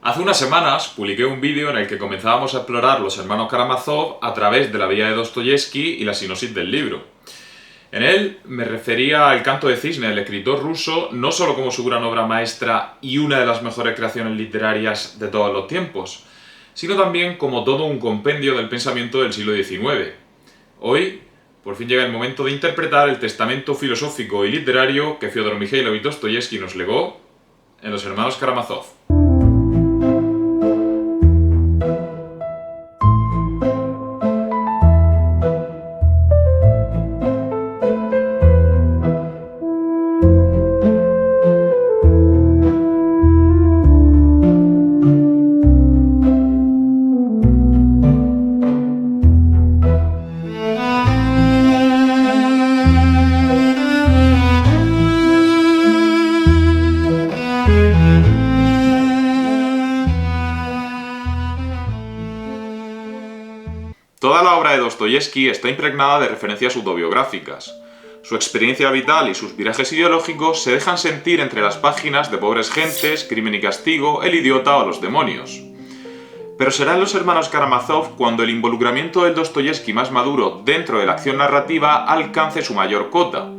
Hace unas semanas publiqué un vídeo en el que comenzábamos a explorar los hermanos Karamazov a través de la vida de Dostoyevsky y la sinopsis del libro. En él me refería al Canto de Cisne del escritor ruso no solo como su gran obra maestra y una de las mejores creaciones literarias de todos los tiempos, sino también como todo un compendio del pensamiento del siglo XIX. Hoy, por fin llega el momento de interpretar el testamento filosófico y literario que Fyodor Mikhailovich Dostoyevsky nos legó en Los hermanos Karamazov. Toda la obra de Dostoyevsky está impregnada de referencias autobiográficas. Su experiencia vital y sus virajes ideológicos se dejan sentir entre las páginas de Pobres gentes, Crimen y castigo, El idiota o Los demonios. Pero será en Los hermanos Karamazov cuando el involucramiento del Dostoyevsky más maduro dentro de la acción narrativa alcance su mayor cota.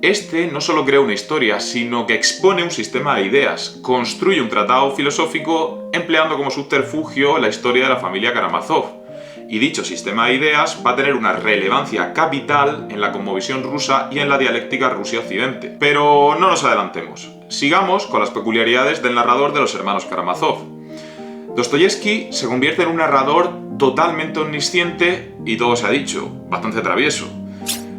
Este no solo crea una historia, sino que expone un sistema de ideas, construye un tratado filosófico empleando como subterfugio la historia de la familia Karamazov. Y dicho sistema de ideas va a tener una relevancia capital en la cosmovisión rusa y en la dialéctica Rusia-Occidente. Pero no nos adelantemos. Sigamos con las peculiaridades del narrador de Los hermanos Karamazov. Dostoyevsky se convierte en un narrador totalmente omnisciente y todo se ha dicho, bastante travieso.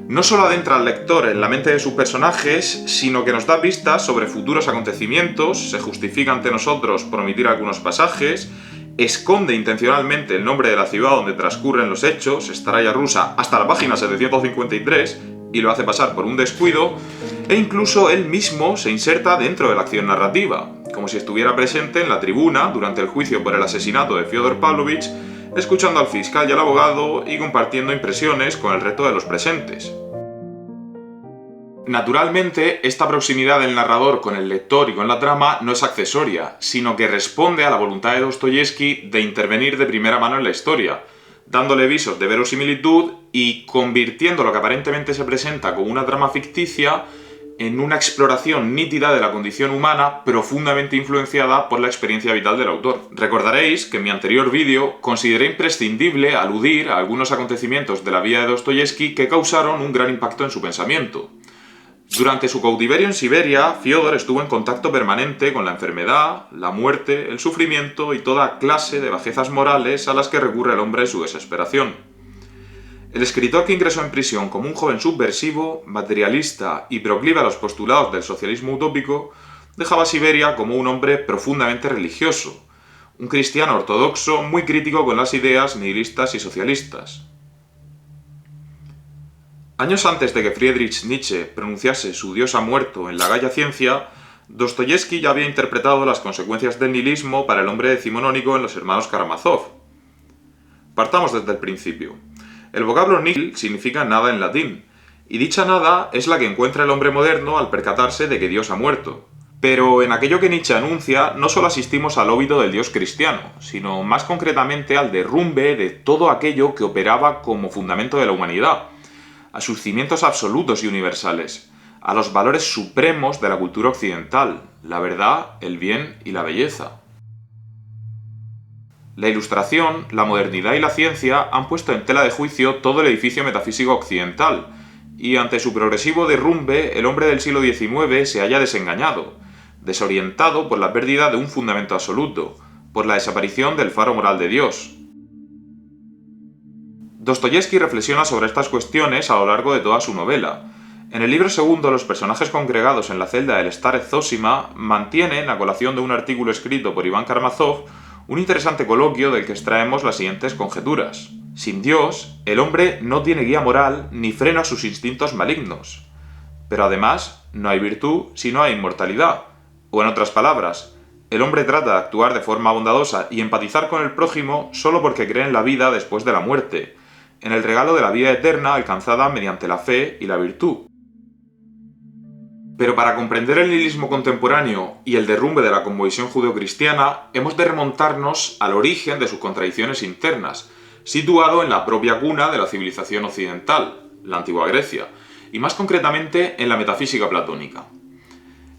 No solo adentra al lector en la mente de sus personajes, sino que nos da pistas sobre futuros acontecimientos, se justifica ante nosotros por omitir algunos pasajes, esconde intencionalmente el nombre de la ciudad donde transcurren los hechos, Staraya rusa, hasta la página 753, y lo hace pasar por un descuido, e incluso él mismo se inserta dentro de la acción narrativa, como si estuviera presente en la tribuna durante el juicio por el asesinato de Fyodor Pavlovich, escuchando al fiscal y al abogado y compartiendo impresiones con el resto de los presentes. Naturalmente, esta proximidad del narrador con el lector y con la trama no es accesoria, sino que responde a la voluntad de Dostoyevsky de intervenir de primera mano en la historia, dándole visos de verosimilitud y convirtiendo lo que aparentemente se presenta como una trama ficticia en una exploración nítida de la condición humana profundamente influenciada por la experiencia vital del autor. Recordaréis que en mi anterior vídeo consideré imprescindible aludir a algunos acontecimientos de la vida de Dostoyevsky que causaron un gran impacto en su pensamiento. Durante su cautiverio en Siberia, Fyodor estuvo en contacto permanente con la enfermedad, la muerte, el sufrimiento y toda clase de bajezas morales a las que recurre el hombre en su desesperación. El escritor que ingresó en prisión como un joven subversivo, materialista y proclive a los postulados del socialismo utópico, dejaba a Siberia como un hombre profundamente religioso, un cristiano ortodoxo muy crítico con las ideas nihilistas y socialistas. Años antes de que Friedrich Nietzsche pronunciase su Dios ha muerto en la Gaia Ciencia, Dostoyevsky ya había interpretado las consecuencias del nihilismo para el hombre decimonónico en Los hermanos Karamazov. Partamos desde el principio. El vocablo nihil significa nada en latín, y dicha nada es la que encuentra el hombre moderno al percatarse de que Dios ha muerto. Pero en aquello que Nietzsche anuncia, no solo asistimos al óbito del Dios cristiano, sino más concretamente al derrumbe de todo aquello que operaba como fundamento de la humanidad, a sus cimientos absolutos y universales, a los valores supremos de la cultura occidental, la verdad, el bien y la belleza. La Ilustración, la modernidad y la ciencia han puesto en tela de juicio todo el edificio metafísico occidental, y ante su progresivo derrumbe, el hombre del siglo XIX se halla desengañado, desorientado por la pérdida de un fundamento absoluto, por la desaparición del faro moral de Dios. Dostoyevsky reflexiona sobre estas cuestiones a lo largo de toda su novela. En el libro segundo, los personajes congregados en la celda del Starez Zosima mantienen, a colación de un artículo escrito por Iván Karamazov, un interesante coloquio del que extraemos las siguientes conjeturas. Sin Dios, el hombre no tiene guía moral ni freno a sus instintos malignos. Pero además, no hay virtud si no hay inmortalidad. O en otras palabras, el hombre trata de actuar de forma bondadosa y empatizar con el prójimo solo porque cree en la vida después de la muerte, en el regalo de la vida eterna alcanzada mediante la fe y la virtud. Pero para comprender el nihilismo contemporáneo y el derrumbe de la cosmovisión judeocristiana, hemos de remontarnos al origen de sus contradicciones internas, situado en la propia cuna de la civilización occidental, la antigua Grecia, y más concretamente en la metafísica platónica.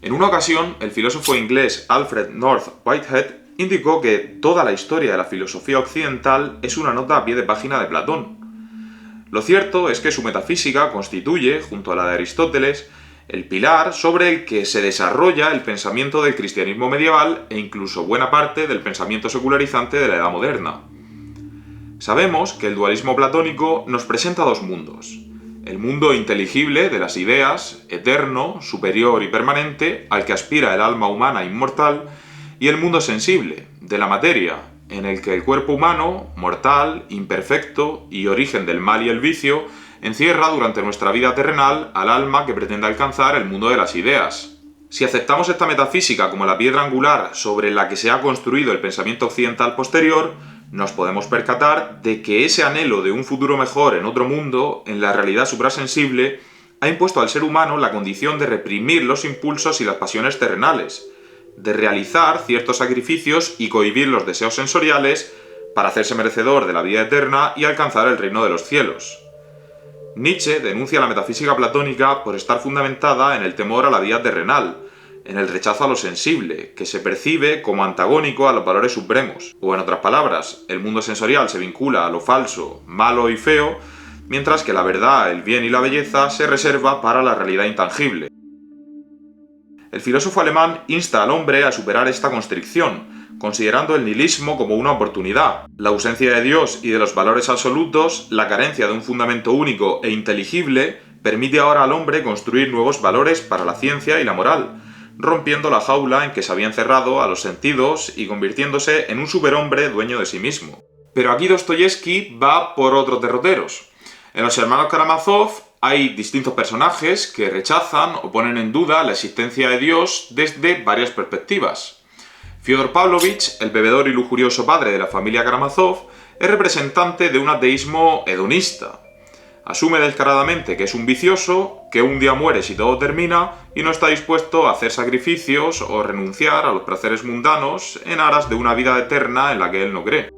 En una ocasión, el filósofo inglés Alfred North Whitehead indicó que toda la historia de la filosofía occidental es una nota a pie de página de Platón. Lo cierto es que su metafísica constituye, junto a la de Aristóteles, el pilar sobre el que se desarrolla el pensamiento del cristianismo medieval e incluso buena parte del pensamiento secularizante de la Edad Moderna. Sabemos que el dualismo platónico nos presenta dos mundos: el mundo inteligible de las ideas, eterno, superior y permanente, al que aspira el alma humana inmortal, y el mundo sensible, de la materia, en el que el cuerpo humano, mortal, imperfecto y origen del mal y el vicio, encierra durante nuestra vida terrenal al alma que pretende alcanzar el mundo de las ideas. Si aceptamos esta metafísica como la piedra angular sobre la que se ha construido el pensamiento occidental posterior, nos podemos percatar de que ese anhelo de un futuro mejor en otro mundo, en la realidad suprasensible, ha impuesto al ser humano la condición de reprimir los impulsos y las pasiones terrenales, de realizar ciertos sacrificios y cohibir los deseos sensoriales para hacerse merecedor de la vida eterna y alcanzar el reino de los cielos. Nietzsche denuncia la metafísica platónica por estar fundamentada en el temor a la vida terrenal, en el rechazo a lo sensible, que se percibe como antagónico a los valores supremos. O en otras palabras, el mundo sensorial se vincula a lo falso, malo y feo, mientras que la verdad, el bien y la belleza se reserva para la realidad intangible. El filósofo alemán insta al hombre a superar esta constricción, considerando el nihilismo como una oportunidad. La ausencia de Dios y de los valores absolutos, la carencia de un fundamento único e inteligible, permite ahora al hombre construir nuevos valores para la ciencia y la moral, rompiendo la jaula en que se había encerrado a los sentidos y convirtiéndose en un superhombre dueño de sí mismo. Pero aquí Dostoyevsky va por otros derroteros. En Los hermanos Karamazov hay distintos personajes que rechazan o ponen en duda la existencia de Dios desde varias perspectivas. Fyodor Pavlovich, el bebedor y lujurioso padre de la familia Karamazov, es representante de un ateísmo hedonista. Asume descaradamente que es un vicioso, que un día muere si todo termina y no está dispuesto a hacer sacrificios o renunciar a los placeres mundanos en aras de una vida eterna en la que él no cree.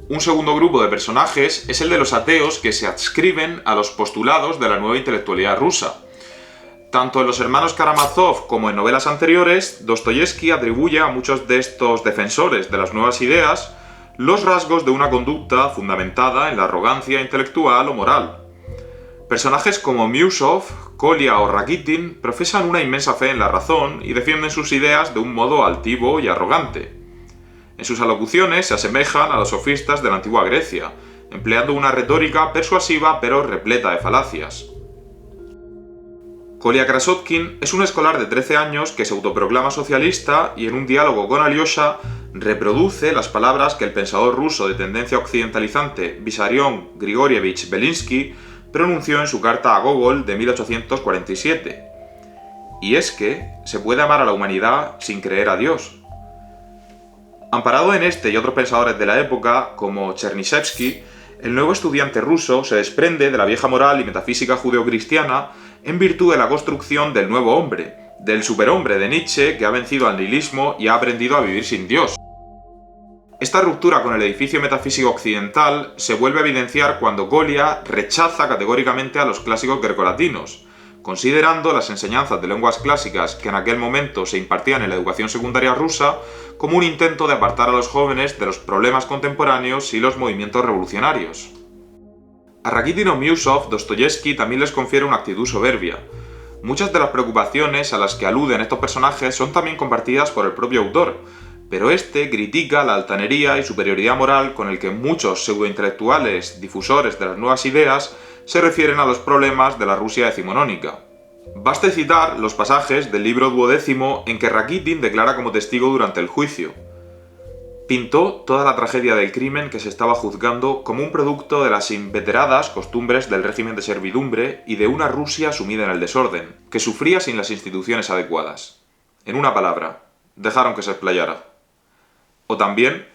Un segundo grupo de personajes es el de los ateos que se adscriben a los postulados de la nueva intelectualidad rusa. Tanto en Los hermanos Karamazov como en novelas anteriores, Dostoyevsky atribuye a muchos de estos defensores de las nuevas ideas los rasgos de una conducta fundamentada en la arrogancia intelectual o moral. Personajes como Miusov, Kolia o Rakitin profesan una inmensa fe en la razón y defienden sus ideas de un modo altivo y arrogante. En sus alocuciones se asemejan a los sofistas de la antigua Grecia, empleando una retórica persuasiva pero repleta de falacias. Kolia Krasotkin es un escolar de 13 años que se autoproclama socialista y en un diálogo con Alyosha reproduce las palabras que el pensador ruso de tendencia occidentalizante Vissarion Grigorievich Belinsky pronunció en su carta a Gogol de 1847. Y es que se puede amar a la humanidad sin creer a Dios. Amparado en este y otros pensadores de la época, como Chernyshevsky, el nuevo estudiante ruso se desprende de la vieja moral y metafísica judeocristiana en virtud de la construcción del nuevo hombre, del superhombre de Nietzsche que ha vencido al nihilismo y ha aprendido a vivir sin Dios. Esta ruptura con el edificio metafísico occidental se vuelve a evidenciar cuando Kolia rechaza categóricamente a los clásicos grecolatinos, considerando las enseñanzas de lenguas clásicas que en aquel momento se impartían en la educación secundaria rusa como un intento de apartar a los jóvenes de los problemas contemporáneos y los movimientos revolucionarios. A Rakitin o Miusov, Dostoyevsky también les confiere una actitud soberbia. Muchas de las preocupaciones a las que aluden estos personajes son también compartidas por el propio autor, pero este critica la altanería y superioridad moral con el que muchos pseudointelectuales difusores de las nuevas ideas se refieren a los problemas de la Rusia decimonónica. Baste citar los pasajes del libro duodécimo en que Rakitin declara como testigo durante el juicio. Pintó toda la tragedia del crimen que se estaba juzgando como un producto de las inveteradas costumbres del régimen de servidumbre y de una Rusia sumida en el desorden, que sufría sin las instituciones adecuadas. En una palabra, dejaron que se explayara. O también,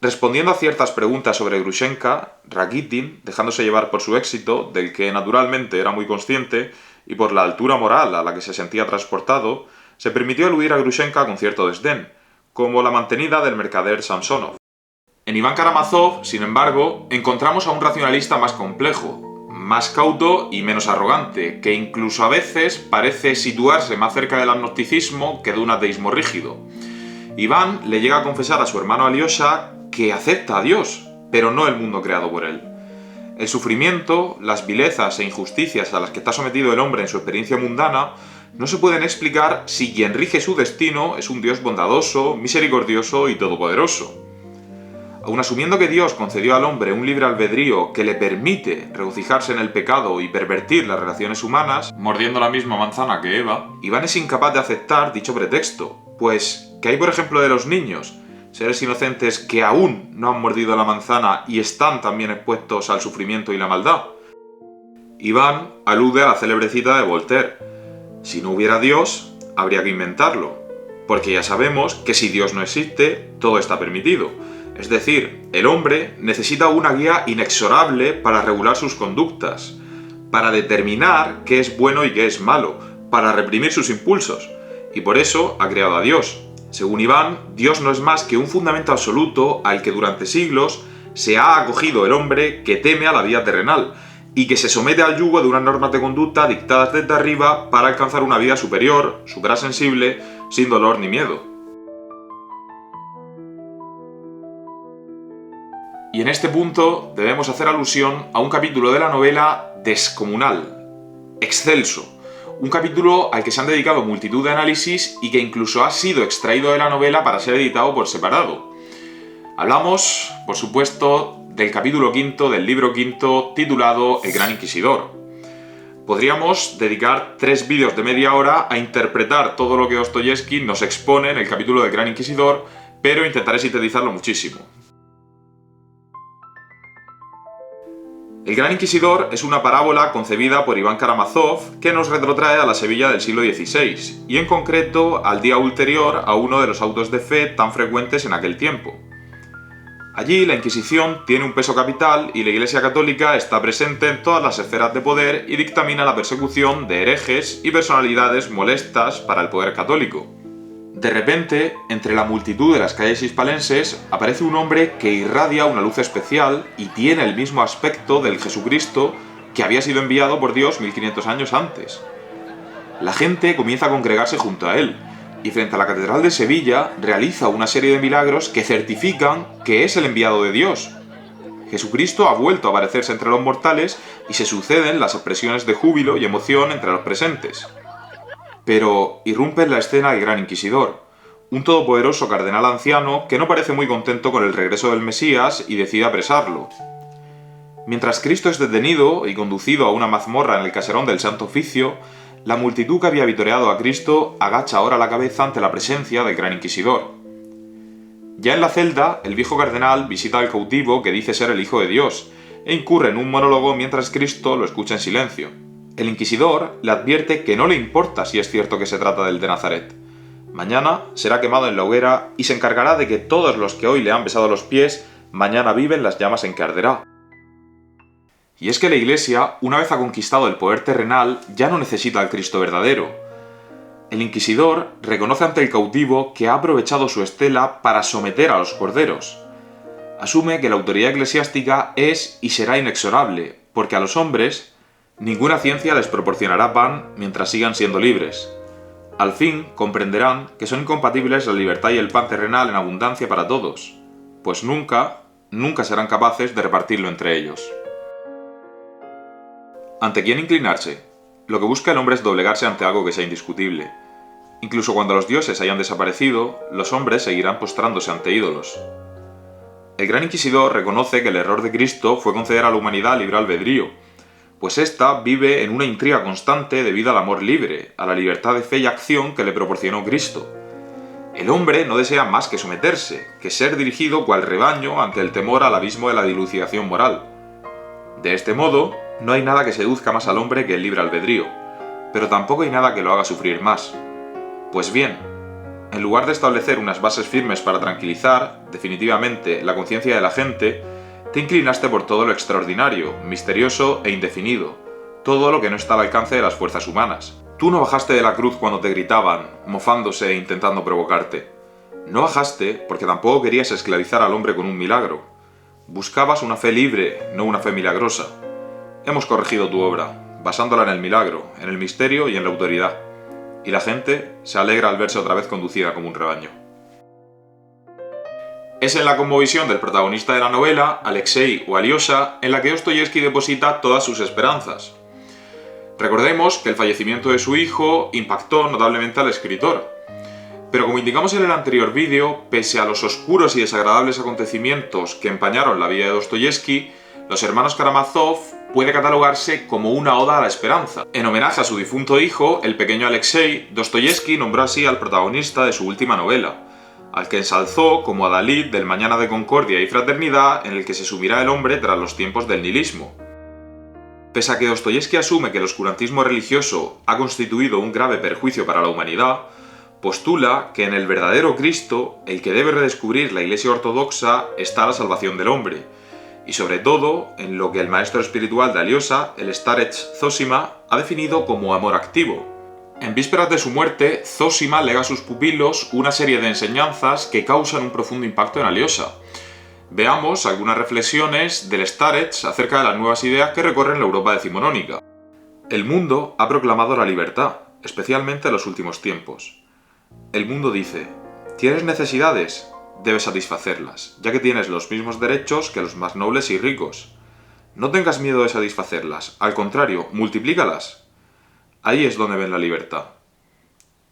respondiendo a ciertas preguntas sobre Grushenka, Rakitin, dejándose llevar por su éxito, del que naturalmente era muy consciente, y por la altura moral a la que se sentía transportado, se permitió eludir a Grushenka con cierto desdén, como la mantenida del mercader Samsonov. En Iván Karamazov, sin embargo, encontramos a un racionalista más complejo, más cauto y menos arrogante, que incluso a veces parece situarse más cerca del agnosticismo que de un ateísmo rígido. Iván le llega a confesar a su hermano Alyosha que acepta a Dios, pero no el mundo creado por él. El sufrimiento, las vilezas e injusticias a las que está sometido el hombre en su experiencia mundana no se pueden explicar si quien rige su destino es un Dios bondadoso, misericordioso y todopoderoso. Aun asumiendo que Dios concedió al hombre un libre albedrío que le permite regocijarse en el pecado y pervertir las relaciones humanas, mordiendo la misma manzana que Eva, Iván es incapaz de aceptar dicho pretexto, pues ¿qué hay por ejemplo de los niños? Seres inocentes que aún no han mordido la manzana y están también expuestos al sufrimiento y la maldad. Iván alude a la célebre cita de Voltaire: si no hubiera Dios, habría que inventarlo, porque ya sabemos que si Dios no existe, todo está permitido. Es decir, el hombre necesita una guía inexorable para regular sus conductas, para determinar qué es bueno y qué es malo, para reprimir sus impulsos, y por eso ha creado a Dios. Según Iván, Dios no es más que un fundamento absoluto al que durante siglos se ha acogido el hombre que teme a la vida terrenal y que se somete al yugo de unas normas de conducta dictadas desde arriba para alcanzar una vida superior, suprasensible, sin dolor ni miedo. Y en este punto debemos hacer alusión a un capítulo de la novela Descomunal, Excelso, un capítulo al que se han dedicado multitud de análisis y que incluso ha sido extraído de la novela para ser editado por separado. Hablamos, por supuesto, del capítulo quinto del libro quinto titulado El Gran Inquisidor. Podríamos dedicar 3 vídeos de media hora a interpretar todo lo que Dostoyevski nos expone en el capítulo del Gran Inquisidor, pero intentaré sintetizarlo muchísimo. El Gran Inquisidor es una parábola concebida por Iván Karamazov que nos retrotrae a la Sevilla del siglo XVI, y en concreto al día ulterior a uno de los autos de fe tan frecuentes en aquel tiempo. Allí la Inquisición tiene un peso capital y la Iglesia Católica está presente en todas las esferas de poder y dictamina la persecución de herejes y personalidades molestas para el poder católico. De repente, entre la multitud de las calles hispalenses, aparece un hombre que irradia una luz especial y tiene el mismo aspecto del Jesucristo que había sido enviado por Dios 1500 años antes. La gente comienza a congregarse junto a él, y frente a la Catedral de Sevilla realiza una serie de milagros que certifican que es el enviado de Dios. Jesucristo ha vuelto a aparecerse entre los mortales y se suceden las expresiones de júbilo y emoción entre los presentes. Pero irrumpe en la escena el Gran Inquisidor, un todopoderoso cardenal anciano que no parece muy contento con el regreso del Mesías y decide apresarlo. Mientras Cristo es detenido y conducido a una mazmorra en el caserón del Santo Oficio, la multitud que había vitoreado a Cristo agacha ahora la cabeza ante la presencia del Gran Inquisidor. Ya en la celda, el viejo cardenal visita al cautivo que dice ser el Hijo de Dios, e incurre en un monólogo mientras Cristo lo escucha en silencio. El inquisidor le advierte que no le importa si es cierto que se trata del de Nazaret. Mañana será quemado en la hoguera y se encargará de que todos los que hoy le han besado los pies, mañana viven las llamas en que arderá. Y es que la Iglesia, una vez ha conquistado el poder terrenal, ya no necesita al Cristo verdadero. El inquisidor reconoce ante el cautivo que ha aprovechado su estela para someter a los corderos. Asume que la autoridad eclesiástica es y será inexorable, porque a los hombres ninguna ciencia les proporcionará pan mientras sigan siendo libres. Al fin comprenderán que son incompatibles la libertad y el pan terrenal en abundancia para todos, pues nunca serán capaces de repartirlo entre ellos. ¿Ante quién inclinarse? Lo que busca el hombre es doblegarse ante algo que sea indiscutible. Incluso cuando los dioses hayan desaparecido, los hombres seguirán postrándose ante ídolos. El Gran Inquisidor reconoce que el error de Cristo fue conceder a la humanidad libre albedrío, pues ésta vive en una intriga constante debido al amor libre, a la libertad de fe y acción que le proporcionó Cristo. El hombre no desea más que someterse, que ser dirigido cual rebaño ante el temor al abismo de la dilucidación moral. De este modo, no hay nada que seduzca más al hombre que el libre albedrío, pero tampoco hay nada que lo haga sufrir más. Pues bien, en lugar de establecer unas bases firmes para tranquilizar, definitivamente, la conciencia de la gente, te inclinaste por todo lo extraordinario, misterioso e indefinido, todo lo que no está al alcance de las fuerzas humanas. Tú no bajaste de la cruz cuando te gritaban, mofándose e intentando provocarte. No bajaste porque tampoco querías esclavizar al hombre con un milagro. Buscabas una fe libre, no una fe milagrosa. Hemos corregido tu obra, basándola en el milagro, en el misterio y en la autoridad. Y la gente se alegra al verse otra vez conducida como un rebaño. Es en la cosmovisión del protagonista de la novela, Alexei o Alyosha, en la que Dostoyevski deposita todas sus esperanzas. Recordemos que el fallecimiento de su hijo impactó notablemente al escritor. Pero como indicamos en el anterior vídeo, pese a los oscuros y desagradables acontecimientos que empañaron la vida de Dostoyevski, Los hermanos Karamazov puede catalogarse como una oda a la esperanza. En homenaje a su difunto hijo, el pequeño Alexei, Dostoyevski nombró así al protagonista de su última novela, al que ensalzó como adalid del mañana de concordia y fraternidad en el que se sumirá el hombre tras los tiempos del nihilismo. Pese a que Dostoyevski asume que el oscurantismo religioso ha constituido un grave perjuicio para la humanidad, postula que en el verdadero Cristo, el que debe redescubrir la Iglesia ortodoxa, está la salvación del hombre, y sobre todo en lo que el maestro espiritual de Alyosha, el starec Zosima, ha definido como amor activo. En vísperas de su muerte, Zosima lega a sus pupilos una serie de enseñanzas que causan un profundo impacto en Alyosha. Veamos algunas reflexiones del starec acerca de las nuevas ideas que recorren la Europa decimonónica. El mundo ha proclamado la libertad, especialmente en los últimos tiempos. El mundo dice: ¿tienes necesidades? Debes satisfacerlas, ya que tienes los mismos derechos que los más nobles y ricos. No tengas miedo de satisfacerlas, al contrario, multiplícalas. Ahí es donde ven la libertad.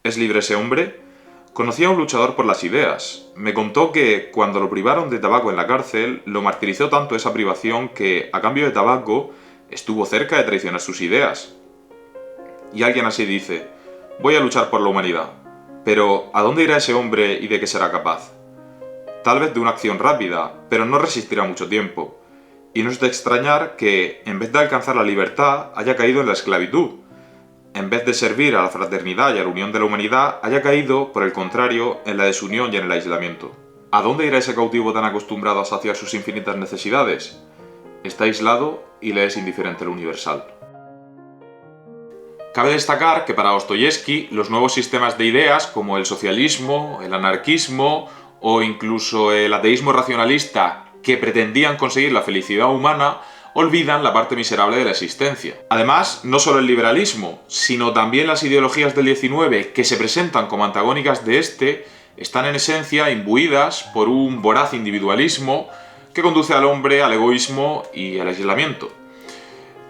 ¿Es libre ese hombre? Conocí a un luchador por las ideas. Me contó que, cuando lo privaron de tabaco en la cárcel, lo martirizó tanto esa privación que, a cambio de tabaco, estuvo cerca de traicionar sus ideas. Y alguien así dice: voy a luchar por la humanidad. Pero, ¿a dónde irá ese hombre y de qué será capaz? Tal vez de una acción rápida, pero no resistirá mucho tiempo. Y no es de extrañar que, en vez de alcanzar la libertad, haya caído en la esclavitud. En vez de servir a la fraternidad y a la unión de la humanidad, haya caído, por el contrario, en la desunión y en el aislamiento. ¿A dónde irá ese cautivo tan acostumbrado a saciar sus infinitas necesidades? Está aislado y le es indiferente lo universal. Cabe destacar que para Dostoyevski los nuevos sistemas de ideas como el socialismo, el anarquismo o incluso el ateísmo racionalista que pretendían conseguir la felicidad humana olvidan la parte miserable de la existencia. Además, no solo el liberalismo, sino también las ideologías del XIX que se presentan como antagónicas de este, están en esencia imbuidas por un voraz individualismo que conduce al hombre al egoísmo y al aislamiento.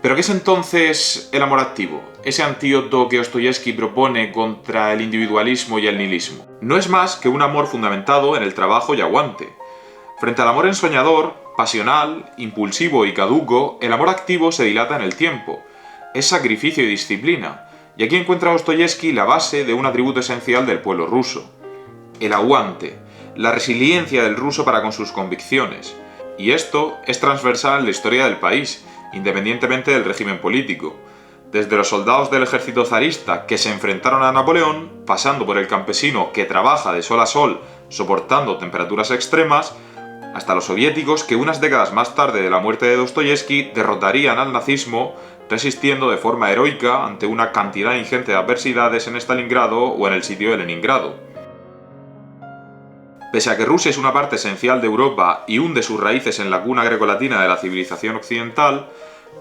¿Pero qué es entonces el amor activo? Ese antídoto que Dostoyevski propone contra el individualismo y el nihilismo. No es más que un amor fundamentado en el trabajo y aguante. Frente al amor ensoñador, pasional, impulsivo y caduco, el amor activo se dilata en el tiempo. Es sacrificio y disciplina. Y aquí encuentra Dostoyevski la base de un atributo esencial del pueblo ruso: el aguante, la resiliencia del ruso para con sus convicciones. Y esto es transversal en la historia del país, independientemente del régimen político. Desde los soldados del ejército zarista que se enfrentaron a Napoleón, pasando por el campesino que trabaja de sol a sol soportando temperaturas extremas, hasta los soviéticos que unas décadas más tarde de la muerte de Dostoyevski derrotarían al nazismo resistiendo de forma heroica ante una cantidad ingente de adversidades en Stalingrado o en el sitio de Leningrado. Pese a que Rusia es una parte esencial de Europa y hunde sus raíces en la cuna grecolatina de la civilización occidental,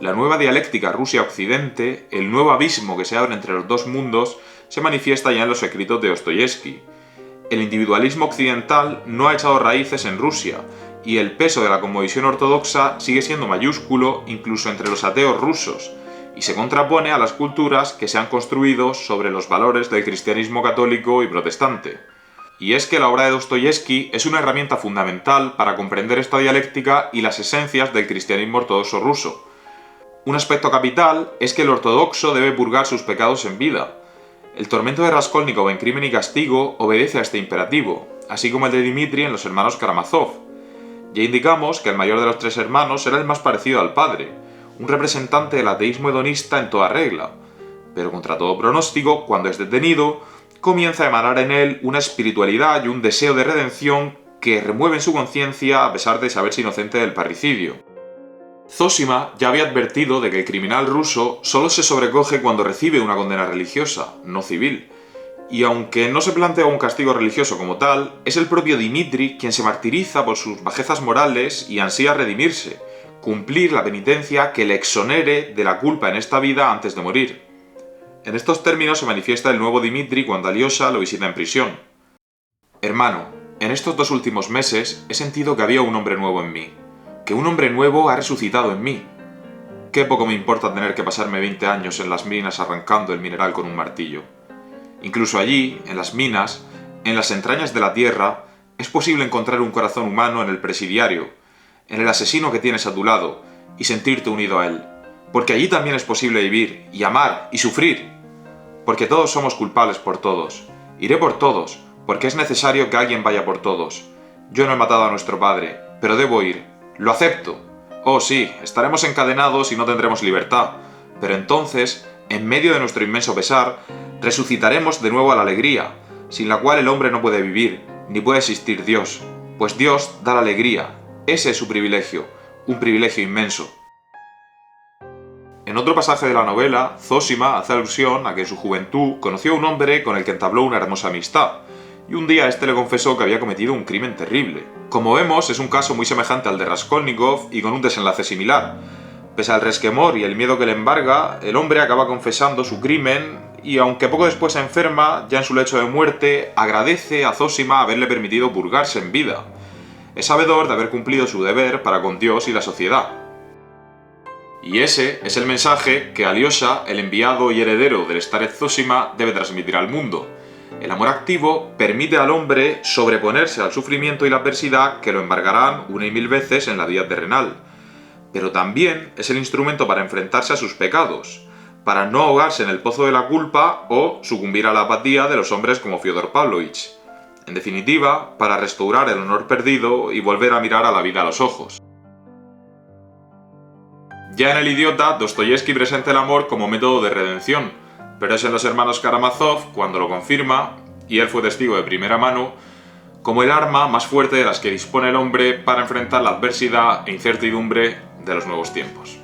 la nueva dialéctica Rusia-Occidente, el nuevo abismo que se abre entre los dos mundos, se manifiesta ya en los escritos de Dostoyevski. El individualismo occidental no ha echado raíces en Rusia, y el peso de la cosmovisión ortodoxa sigue siendo mayúsculo incluso entre los ateos rusos, y se contrapone a las culturas que se han construido sobre los valores del cristianismo católico y protestante. Y es que la obra de Dostoyevski es una herramienta fundamental para comprender esta dialéctica y las esencias del cristianismo ortodoxo ruso. Un aspecto capital es que el ortodoxo debe purgar sus pecados en vida. El tormento de Raskolnikov en Crimen y Castigo obedece a este imperativo, así como el de Dmitri en Los hermanos Karamazov. Ya indicamos que el mayor de los tres hermanos era el más parecido al padre, un representante del ateísmo hedonista en toda regla, pero contra todo pronóstico, cuando es detenido, comienza a emanar en él una espiritualidad y un deseo de redención que remueven su conciencia a pesar de saberse inocente del parricidio. Zósima ya había advertido de que el criminal ruso solo se sobrecoge cuando recibe una condena religiosa, no civil. Y aunque no se plantea un castigo religioso como tal, es el propio Dmitri quien se martiriza por sus bajezas morales y ansía redimirse, cumplir la penitencia que le exonere de la culpa en esta vida antes de morir. En estos términos se manifiesta el nuevo Dmitri cuando Alyosha lo visita en prisión. Hermano, en estos 2 últimos meses he sentido que había un hombre nuevo en mí, que un hombre nuevo ha resucitado en mí. Qué poco me importa tener que pasarme 20 años en las minas arrancando el mineral con un martillo. Incluso allí, en las minas, en las entrañas de la tierra, es posible encontrar un corazón humano en el presidiario, en el asesino que tienes a tu lado, y sentirte unido a él. Porque allí también es posible vivir, y amar, y sufrir. Porque todos somos culpables por todos. Iré por todos, porque es necesario que alguien vaya por todos. Yo no he matado a nuestro padre, pero debo ir. ¡Lo acepto! Oh sí, estaremos encadenados y no tendremos libertad. Pero entonces, en medio de nuestro inmenso pesar, resucitaremos de nuevo a la alegría, sin la cual el hombre no puede vivir, ni puede existir Dios, pues Dios da la alegría. Ese es su privilegio, un privilegio inmenso. En otro pasaje de la novela, Zósima hace alusión a que en su juventud conoció a un hombre con el que entabló una hermosa amistad, y un día este le confesó que había cometido un crimen terrible. Como vemos, es un caso muy semejante al de Raskolnikov y con un desenlace similar. Pese al resquemor y el miedo que le embarga, el hombre acaba confesando su crimen y, aunque poco después se enferma, ya en su lecho de muerte, agradece a Zósima haberle permitido purgarse en vida. Es sabedor de haber cumplido su deber para con Dios y la sociedad. Y ese es el mensaje que Alyosha, el enviado y heredero del Starets Zósima, debe transmitir al mundo. El amor activo permite al hombre sobreponerse al sufrimiento y la adversidad que lo embargarán una y mil veces en la vida terrenal. Pero también es el instrumento para enfrentarse a sus pecados, para no ahogarse en el pozo de la culpa o sucumbir a la apatía de los hombres como Fyodor Pavlovich. En definitiva, para restaurar el honor perdido y volver a mirar a la vida a los ojos. Ya en El idiota, Dostoyevsky presenta el amor como método de redención, pero es en Los hermanos Karamazov cuando lo confirma, y él fue testigo de primera mano, como el arma más fuerte de las que dispone el hombre para enfrentar la adversidad e incertidumbre de los nuevos tiempos.